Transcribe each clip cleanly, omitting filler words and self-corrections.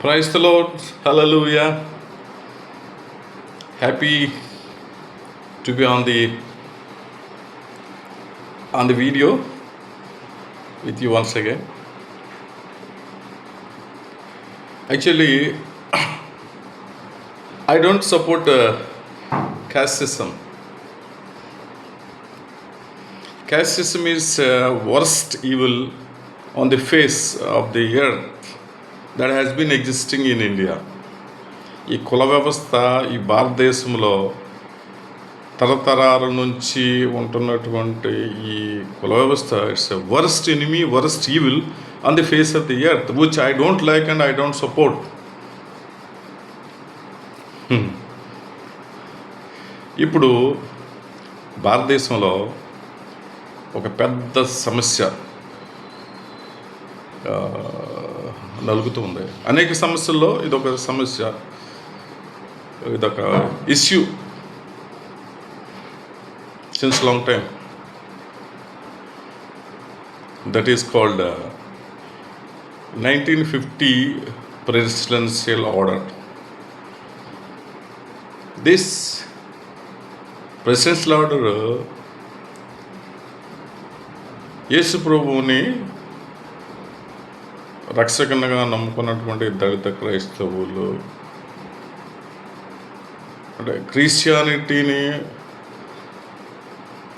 Praise the Lord. Hallelujah. Happy to be on the video with you once again. Actually, I don't support caste system. Caste system is worst evil on the face of the earth that has been existing in India. ఈ కుల వ్యవస్థ ఈ భారతదేశంలో తరతరాల నుంచి ఉంటున్నటువంటి ఈ కుల వ్యవస్థ it's a worst enemy, worst evil on the face of the earth which I don't like and I don't support. ఇప్పుడు భారతదేశంలో ఒక పెద్ద సమస్య నలుగుతూ ఉంది. అనేక సమస్యల్లో ఇదొక సమస్య, ఇదొక issue since long time. That is called 1950 presidential order. This presidential order యేసు ప్రభువుని రక్షకునిగా నమ్ముకున్నటువంటి దళిత క్రైస్తవులు, అంటే క్రిస్టియానిటీని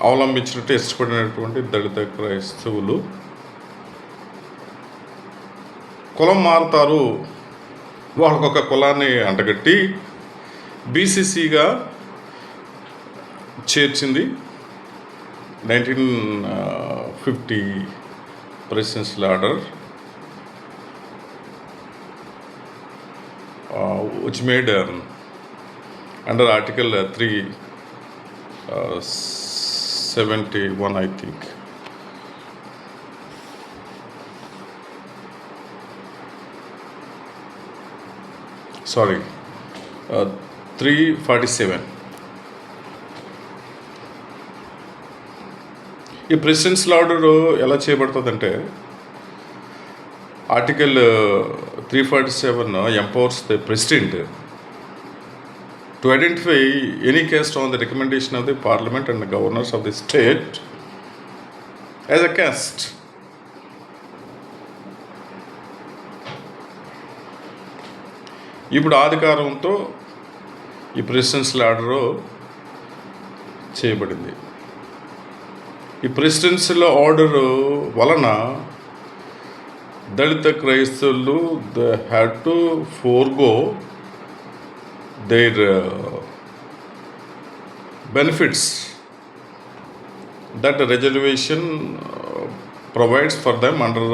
అవలంబించినట్టు ఇష్టపడినటువంటి దళిత క్రైస్తవులు కులం మారుతారు, వాళ్ళకొక కులాన్ని అంటగట్టి బీసీసీగా చేర్చింది 1950 presidential order, which made under Article 371, I think. Sorry, 347. ఈ ప్రెసిడెన్షియల్ ఆర్డర్ ఎలా చేయబడుతుందంటే, article 347 empowers the president to identify any caste on the recommendation of the parliament and the governors of the state as a caste. ఇప్పుడు అధికారంతో ఈ presidential order చేయబడింది. ఈ presidential order వలన దళిత క్రైస్తవులు they had to forgo their benefits that reservation provides for them under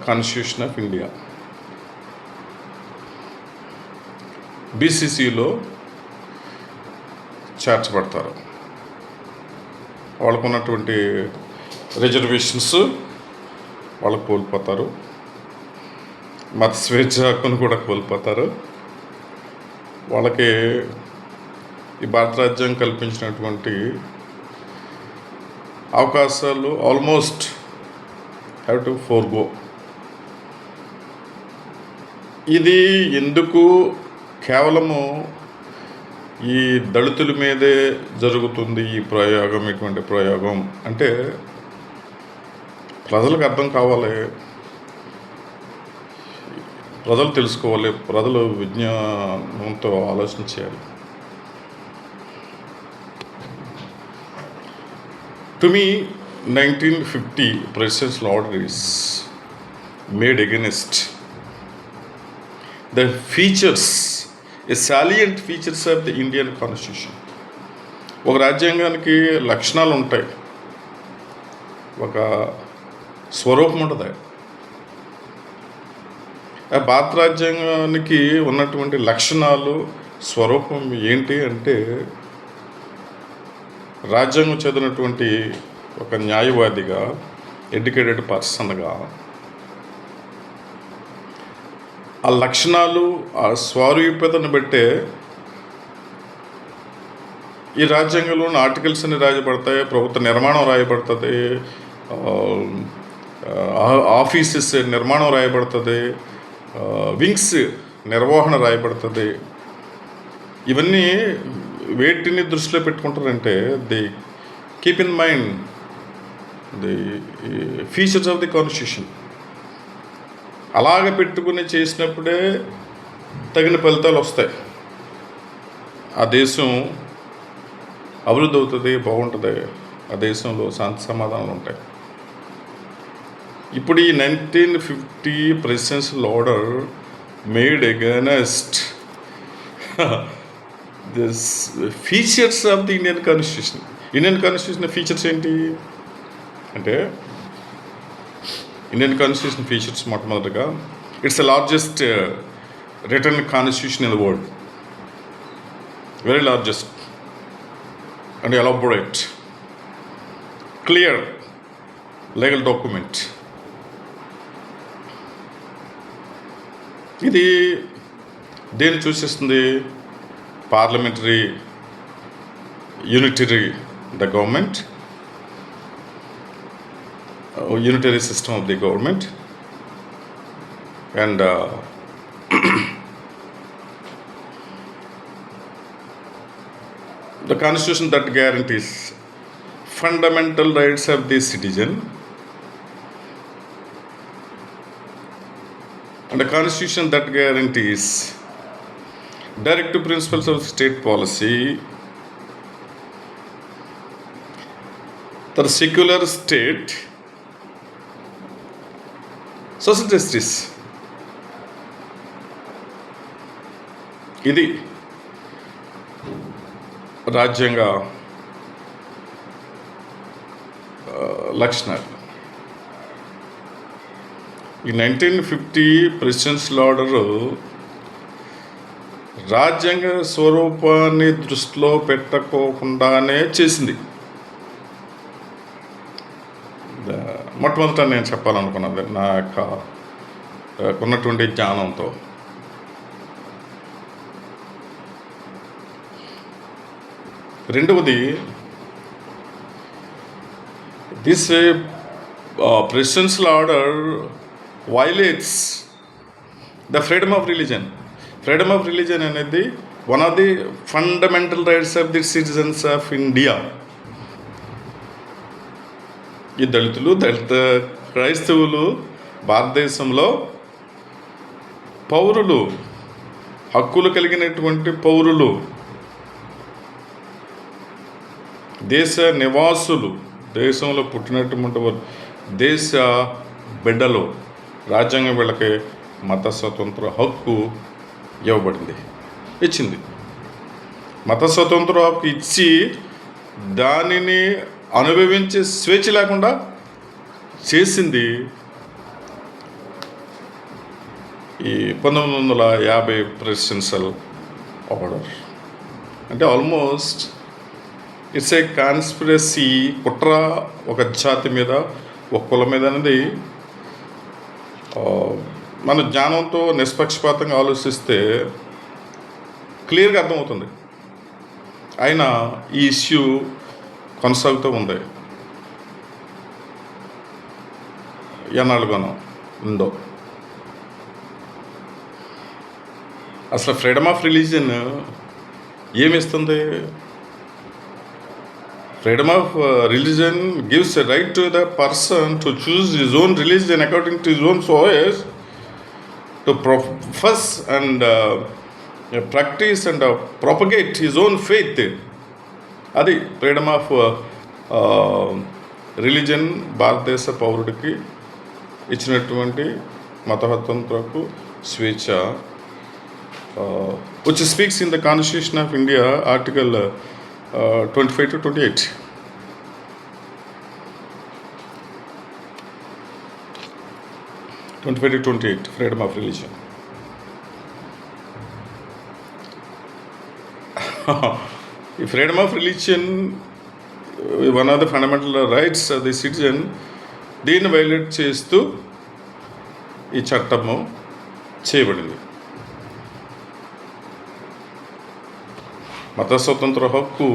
constitution of India. బీసీసీలో చేర్చబడతారు. వాళ్ళకున్నటువంటి రిజర్వేషన్స్ వాళ్ళకు కోల్పోతారు, మత స్వేచ్ఛ హక్కును కూడా కోల్పోతారు. వాళ్ళకి ఈ భారత రాజ్యాంగం కల్పించినటువంటి అవకాశాలు ఆల్మోస్ట్ హ్యావ్ టు ఫోర్గో. ఇది ఎందుకు కేవలము ఈ దళితుల మీదే జరుగుతుంది ఈ ప్రయోగం, ఇటువంటి ప్రయోగం అంటే ప్రజలకు అర్థం కావాలి, ప్రజలు తెలుసుకోవాలి, ప్రజలు విజ్ఞానంతో ఆలోచన చేయాలి. To me 1950 presidential order is made against the features, a salient features of the Indian constitution. ఒక రాజ్యాంగానికి లక్షణాలు ఉంటాయి, ఒక స్వరూపం ఉంటుంది. ఆ భారత రాజ్యాంగానికి ఉన్నటువంటి లక్షణాలు, స్వరూపం ఏంటి అంటే, రాజ్యాంగం చదివినటువంటి ఒక న్యాయవాదిగా, ఎడ్యుకేటెడ్ పర్సన్గా ఆ లక్షణాలు, ఆ స్వరూపతను బట్టే ఈ రాజ్యాంగంలోని ఆర్టికల్స్ అన్ని రాయబడతాయి, ప్రభుత్వ నిర్మాణం రాయబడుతుంది, ఆఫీసెస్ నిర్మాణం రాయబడుతుంది, వింగ్స్ నిర్వహణ రాయబడుతుంది. ఇవన్నీ వేటిని దృష్టిలో పెట్టుకుంటారంటే the keep in mind the features of the constitution. అలాగ పెట్టుకుని చేసినప్పుడే తగిన ఫలితాలు వస్తాయి. ఆ దేశం అభివృద్ధి అవుతుంది, బాగుంటుంది. ఆ దేశంలో శాంతి సమాధానాలు ఉంటాయి. ఇప్పుడు ఈ 1950 presidential order made against this features of the Indian constitution. Indian constitution features ఏంటి అంటే, ఇండియన్ కాన్స్టిట్యూషన్ ఫీచర్స్ మొట్టమొదటిగా it's the largest return constitution in the world, very largest and elaborate clear legal document. ఇది దేన్ని సూచిస్తుంది? Parliamentary unitary the government, unitary system of the government, and the constitution that guarantees fundamental rights of the citizen, and a constitution that guarantees direct principles of state policy, the secular state, social justice. ఇది రాజ్యాంగ లక్షణాలు. ఈ 1950 presidential order రాజ్యాంగ స్వరూపాన్ని దృష్టిలో పెట్టుకోకుండానే చేసింది. మొట్టమొదట నేను చెప్పాలనుకున్నది నా యొక్క ఉన్నటువంటి జ్ఞానంతో. రెండవది, this presidential order violates the freedom of religion. Freedom of religion అనేది one of the fundamental rights of the citizens of India. ఈ దళిత క్రైస్తవులు భారతదేశంలో పౌరులు, హక్కులు కలిగినటువంటి పౌరులు, దేశ నివాసులు, దేశంలో పుట్టినటువంటి వారు, దేశ బిడ్డలు. రాజ్యాంగం వీళ్ళకి మత స్వతంత్ర హక్కు ఇచ్చింది. మత స్వతంత్ర హక్కు ఇచ్చి దానిని అనుభవించే స్వేచ్ఛ లేకుండా చేసింది ఈ 1950 ప్రెసిడెన్షియల్ ఆర్డర్. అంటే ఆల్మోస్ట్ ఇట్స్ ఏ కాన్స్పిరసీ, కుట్ర ఒక జాతి మీద, ఒక కులం మీద అనేది మన జ్ఞానంతో నిష్పక్షపాతంగా ఆలోచిస్తే క్లియర్గా అర్థమవుతుంది. అయినా ఈ ఇష్యూ కొనసాగుతూ ఉంది. ఎన్నాళ్ళుగానో ఉందో. అసలు ఫ్రీడమ్ ఆఫ్ రిలీజియన్ ఏమిస్తుంది? Freedom of religion gives a right to the person to choose his own religion according to his own choice, to profess and practise and propagate his own faith. అది freedom of religion భారతదేశ పౌరుడికి ఇచ్చినటువంటి మతస్వతంత్రకు స్వేచ్ఛ, which speaks in the Constitution of India, Article 25 to 28. Freedom of religion. ఈ freedom of religion one of the fundamental rights of the citizen. దీన్ని violate చేస్తూ ఈ చట్టము చేయబడింది. మత స్వతంత్ర హక్కు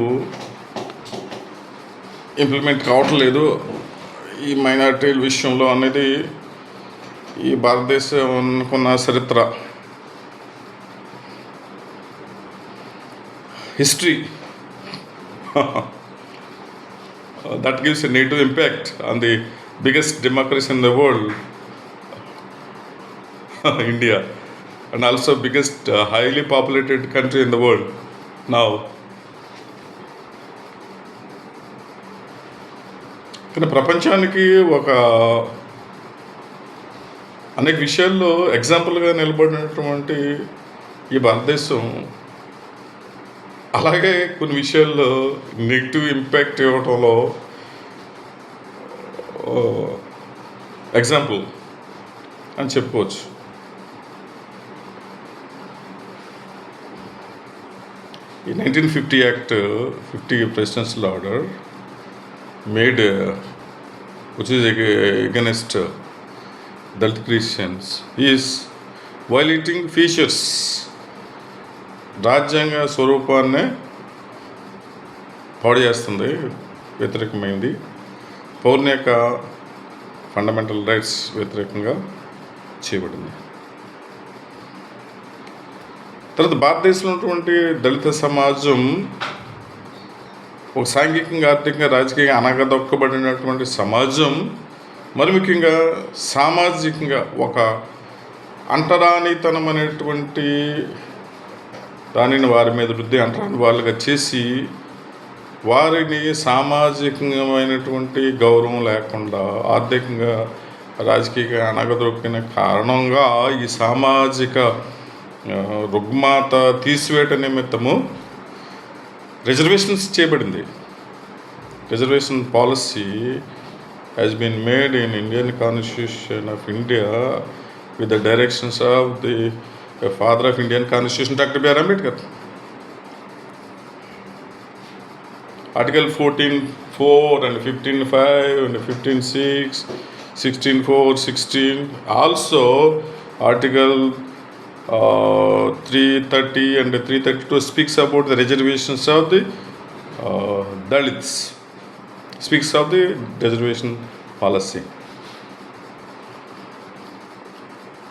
ఇంప్లిమెంట్ కావట్లేదు ఈ మైనారిటీల విషయంలో అనేది ఈ భారతదేశంకున్న చరిత్ర, history that gives a native impact on the biggest democracy in the world, India, and also biggest highly populated country in the world now. కానీ ప్రపంచానికి ఒక అనేక విషయాల్లో ఎగ్జాంపుల్గా నిలబడినటువంటి ఈ భారతదేశం అలాగే కొన్ని విషయాల్లో నెగిటివ్ ఇంపాక్ట్ ఇవ్వటంలో ఎగ్జాంపుల్ అని చెప్పుకోవచ్చు. ఈ 1950 Act, 50 Presidential Order made, which is against Dalit Christians, is violating features, రాజ్యాంగ స్వరూపాన్ని పాడు చేస్తుంది, వ్యతిరేకమైంది, పౌరుని యొక్క ఫండమెంటల్ రైట్స్ వ్యతిరేకంగా చేయబడింది. తర్వాత భారతదేశంలో ఉన్నటువంటి దళిత సమాజం ఒక సాంఘికంగా, ఆర్థికంగా, రాజకీయంగా అనగదొక్కబడినటువంటి సమాజం, మరి ముఖ్యంగా సామాజికంగా ఒక అంటరానితనం అనేటువంటి దానిని వారి మీద రుద్ది అంటరాని వాళ్ళుగా చేసి వారిని సామాజికమైనటువంటి గౌరవం లేకుండా, ఆర్థికంగా, రాజకీయంగా అనగదొక్కిన కారణంగా ఈ సామాజిక రుగ్మత తీసివేట నిమిత్తము రిజర్వేషన్స్ చేయబడింది. Reservation policy has been made in Indian constitution of India with the directions of the father of Indian constitution, doctor BR Ambedkar. Article 14.4 and 15.5 and 15.6, 16.4, 16. Also, Article 330 and 332 speaks about the reservations of the Dalits, speaks of the reservation policy.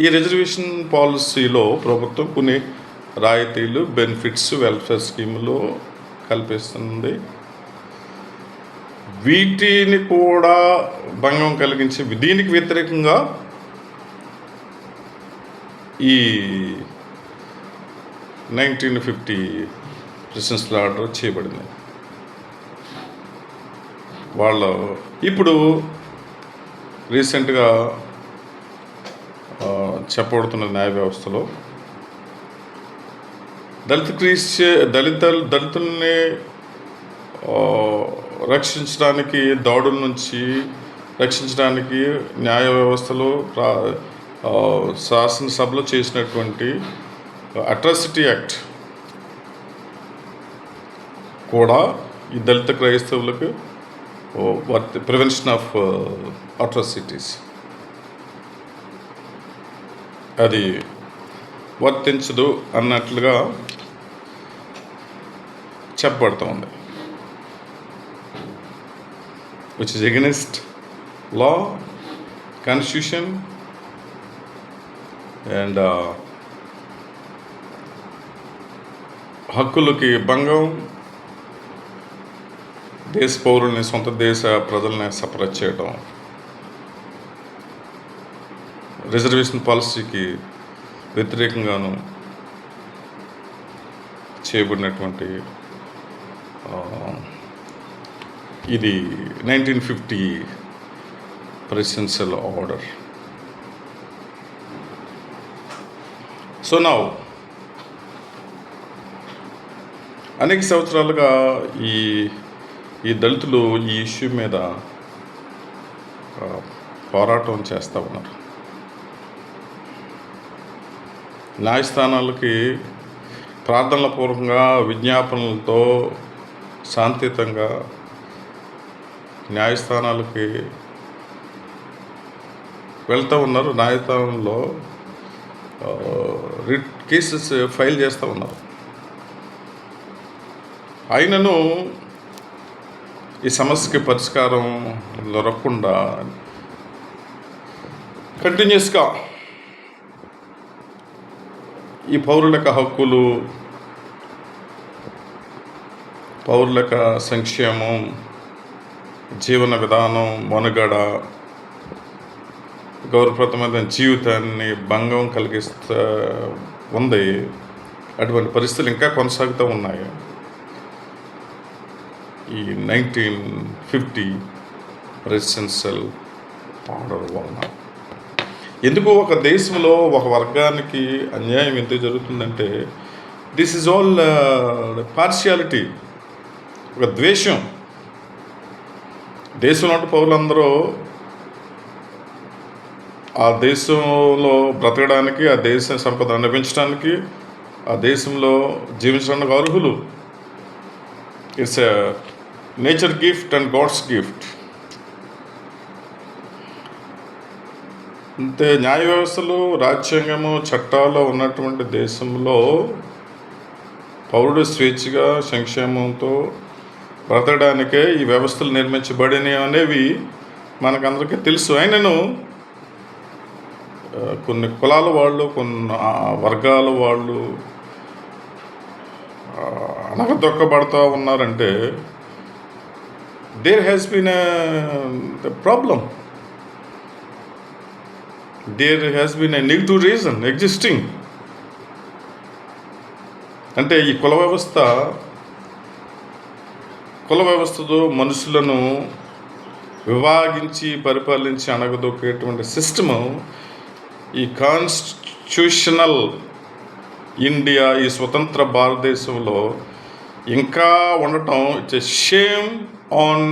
ఈ reservation పాలసీలో ప్రభుత్వం కొన్ని రాయితీలు, benefits, welfare స్కీములు కల్పిస్తుంది. వీటిని కూడా భంగం కలిగించే దీనికి వ్యతిరేకంగా ఈ 1950 ప్రెసిడెన్షియల్ ఆర్డర్ చేయబడింది. వాళ్ళు ఇప్పుడు రీసెంట్గా చెప్పబడుతున్న న్యాయ వ్యవస్థలో దళితుల్ని రక్షించడానికి, దాడుల నుంచి రక్షించడానికి న్యాయ వ్యవస్థలో శాసనసభలో చేసినటువంటి అట్రాసిటీ యాక్ట్ కూడా ఈ దళిత క్రైస్తవులకు ప్రివెన్షన్ ఆఫ్ అట్రాసిటీస్ అది వర్తించదు అన్నట్లుగా చెప్పబడుతూ ఉంది, which is against law, constitution and హక్కులకి భంగం, దేశ పౌరుల్ని, సొంత దేశ ప్రజల్ని సపరేట్ చేయడం, రిజర్వేషన్ పాలసీకి వ్యతిరేకంగాను చేయబడినటువంటి ఇది 1950 ప్రెసిడెన్షియల్ ఆర్డర్. సో నౌ అనేక సంవత్సరాలుగా ఈ దళితులు ఈ ఇష్యూ మీద పోరాటం చేస్తూ ఉన్నారు. న్యాయస్థానాలకి ప్రార్థనల పూర్వకంగా, విజ్ఞాపనలతో శాంతియుతంగా న్యాయస్థానాలకి వెళ్తూ ఉన్నారు. న్యాయస్థానంలో రిట్ కేసెస్ ఫైల్ చేస్తూ ఉన్నారు. అయినను ఈ సమస్యకి పరిష్కారం దొరకకుండా కంటిన్యూస్గా ఈ పౌరులకు హక్కులు, పౌరులకు సంక్షేమం, జీవన విధానం, మనుగడ, గౌరవప్రదమైన జీవితాన్ని భంగం కలిగిస్తూ ఉంది. అటువంటి పరిస్థితులు ఇంకా కొనసాగుతూ ఉన్నాయి. ఈ 1950 ప్రెసిడెన్షియల్ ఆర్డర్ వలన ఎందుకు ఒక దేశంలో ఒక వర్గానికి అన్యాయం ఎందుకు జరుగుతుందంటే, దిస్ ఈజ్ ఆల్ పార్షియాలిటీ, ఒక ద్వేషం. దేశంలో పౌరులందరూ ఆ దేశంలో బ్రతకడానికి, ఆ దేశ సంపద అనుభవించడానికి, ఆ దేశంలో జీవించడానికి అర్హులు. It's a nature gift and God's gift. అంతే. న్యాయ వ్యవస్థలు, రాజ్యాంగము, చట్టాలు ఉన్నటువంటి దేశంలో పౌరుడు స్వేచ్ఛగా సంక్షేమంతో బ్రతకడానికే ఈ వ్యవస్థలు నిర్మించబడినవి అనేవి మనకందరికీ తెలుసు. అయినను కొన్ని కులాల వాళ్ళు, కొన్ని వర్గాల వాళ్ళు అణగదొక్కబడుతూ ఉన్నారంటే there has been a problem. There has been a negative reason existing. అంటే ఈ కుల వ్యవస్థతో మనుషులను విభాగించి పరిపాలించి అణగదొక్కేటువంటి సిస్టము ఈ కాన్స్టిట్యూషనల్ ఇండియా, ఈ స్వతంత్ర భారతదేశంలో ఇంకా ఉండటం it's a shame on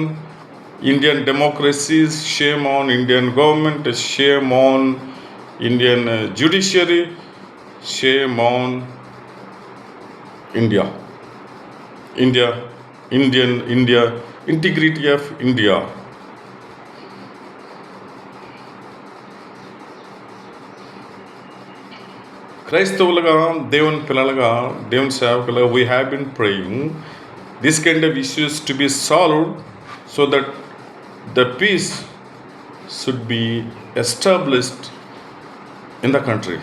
Indian democracies, shame on Indian government, shame on Indian judiciary, shame on India, integrity of India. క్రైస్తవులుగా, దేవుని పిల్లలుగా, దేవుని సేవకులుగా we have been praying this kind of issues to be solved so that the peace should be established in the country.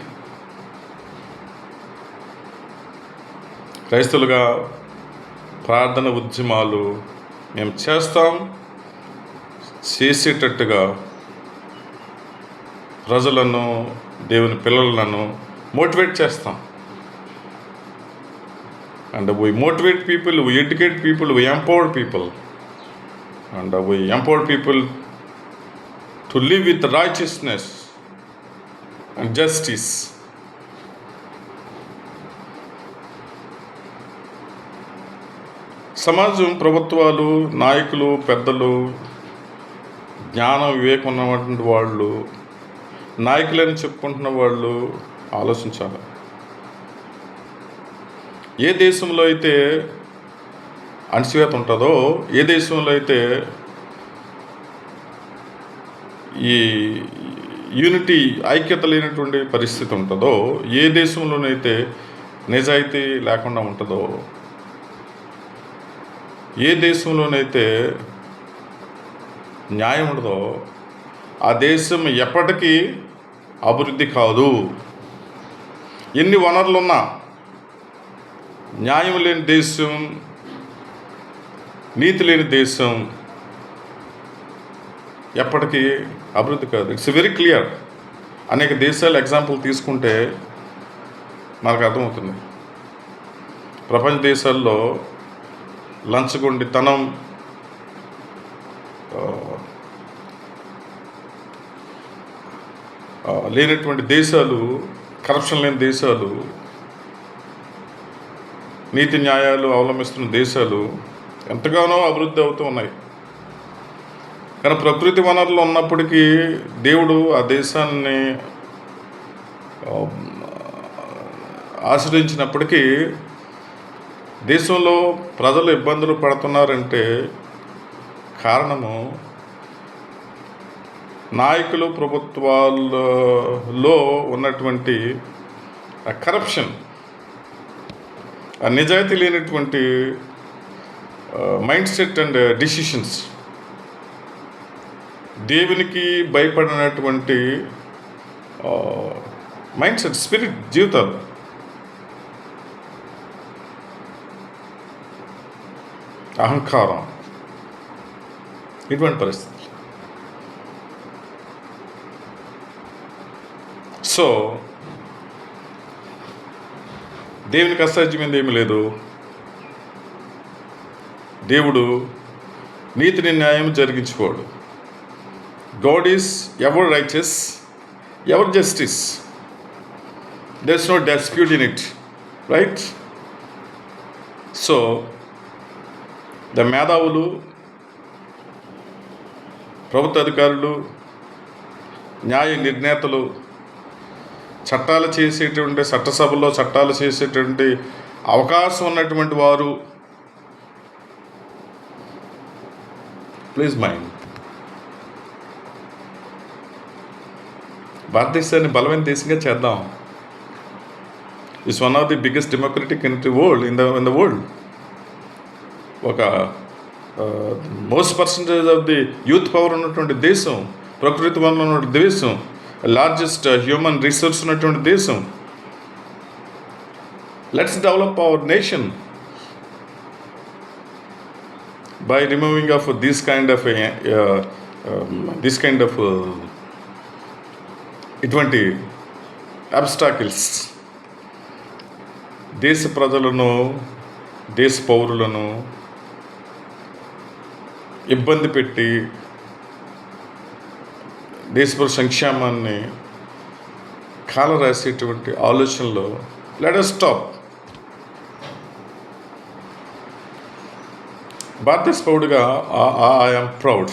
క్రైస్తవులుగా ప్రార్థన ఉద్యమాలు మేము చేసేటట్టుగా ప్రజలను, దేవుని పిల్లలను మోటివేట్ చేస్తాం. And we motivate people, we educate people, we empower people, and we empower people to live with righteousness and justice. సమాజం, ప్రభుత్వాలు, నాయకులు, పెద్దలు, జ్ఞానం, వివేకం ఉన్నటువంటి వాళ్ళు, నాయకులని చెప్పుకుంటున్న వాళ్ళు ఆలోచించాలి. ఏ దేశంలో అయితే అణచివేత ఉంటుందో, ఏ దేశంలో అయితే ఈ యూనిటీ, ఐక్యత లేనటువంటి పరిస్థితి ఉంటుందో, ఏ దేశంలోనైతే నిజాయితీ లేకుండా ఉంటుందో, ఏ దేశంలోనైతే న్యాయం ఉండదో, ఆ దేశం ఎప్పటికీ అభివృద్ధి కాదు. ఎన్ని వనరులున్నా న్యాయం లేని దేశం, నీతి లేని దేశం ఎప్పటికీ అభివృద్ధి కాదు. It's very clear. అనేక దేశాల ఎగ్జాంపుల్ తీసుకుంటే మనకు అర్థమవుతుంది. ప్రపంచ దేశాల్లో లంచగొండితనం, లేనటువంటి దేశాలు, కరప్షన్ లేని దేశాలు, నీతి న్యాయాలు అవలంబిస్తున్న దేశాలు ఎంతగానో అభివృద్ధి అవుతూ ఉన్నాయి. కానీ ప్రకృతి వనరులు ఉన్నప్పటికీ దేవుడు ఆ దేశాన్ని ఆశ్రయించినప్పటికీ దేశంలో ప్రజలు ఇబ్బందులు పడుతున్నారంటే కారణము నాయకులు, ప్రభుత్వాల్లో ఉన్నటువంటి కరప్షన్, నిజాయితీ లేనటువంటి మైండ్ సెట్ అండ్ డిసిషన్స్, దేవునికి భయపడినటువంటి మైండ్ సెట్, స్పిరిట్, జీవితాలు. అహంకారం, ఇటువంటి పరిస్థితి. సో దేవునికి అసాధ్యమైంది ఏమీ లేదు. దేవుడు నీతిని న్యాయం జరిగించుకోడు. God is ever righteous, ever justice. There is no dispute in it, right? So the మేధావులు, ప్రభుత్వ అధికారులు, న్యాయ నిర్ణేతలు, చట్టాలు చేసేటువంటి చట్టసభలో చట్టాలు చేసేటువంటి అవకాశం ఉన్నటువంటి వారు, ప్లీజ్ మైండ్, భారతదేశాన్ని బలమైన దేశంగా చేద్దాం. It's one of the biggest democratic country world in the world. ఒక most percentage of the youth power ఉన్నటువంటి దేశం, ప్రకృతి వల్ల ఉన్నటువంటి దేశం, లార్జెస్ట్ హ్యూమన్ రిసోర్స్ ఉన్నటువంటి దేశం. Let's develop our nation by removing of this kind of ఇటువంటి అబ్స్టాకిల్స్. దేశ ప్రజలను, దేశ పౌరులను ఇబ్బంది పెట్టి దేశ సంక్షేమాన్ని కాలరాసేటువంటి ఆలోచనలో లెట్ us stop. భారతదేశ పౌరుడిగా I'm proud.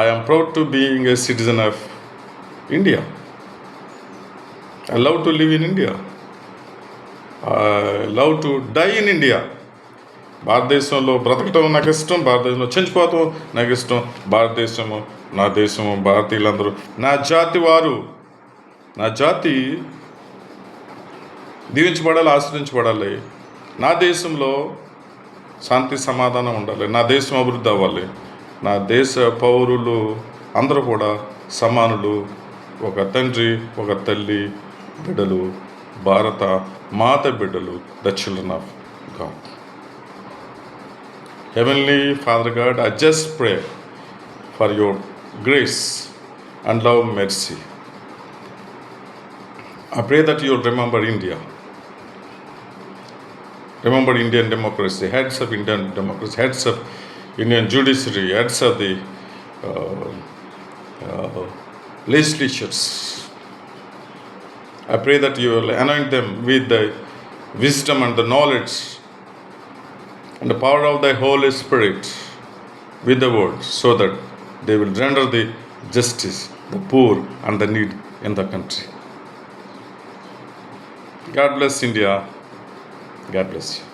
I'm proud to being a citizen of India. I love to live in India. I love to die in India. భారతదేశంలో బ్రతకటం నాకు ఇష్టం, భారతదేశంలో చనిపోవటం నాకు ఇష్టం. భారతదేశము నా దేశము, భారతీయులందరూ నా జాతి వారు. నా జాతి దీవించబడాలి, ఆశ్రయించబడాలి. నా దేశంలో శాంతి సమాధానం ఉండాలి. నా దేశం అభివృద్ధి అవ్వాలి. నా దేశ పౌరులు అందరూ కూడా సమానులు. ఒక తండ్రి, ఒక తల్లి బిడ్డలు, భారత మాత బిడ్డలు, the children of God. Heavenly Father God, I just pray for your grace and love, mercy. I pray that you will remember India. Remember Indian democracy, heads of Indian democracy, heads of Indian judiciary, heads of the legislatures. I pray that you will anoint them with the wisdom and the knowledge and the power of thy Holy Spirit with the word, so that they will render the justice, the poor and the need in the country. God bless India. God bless you.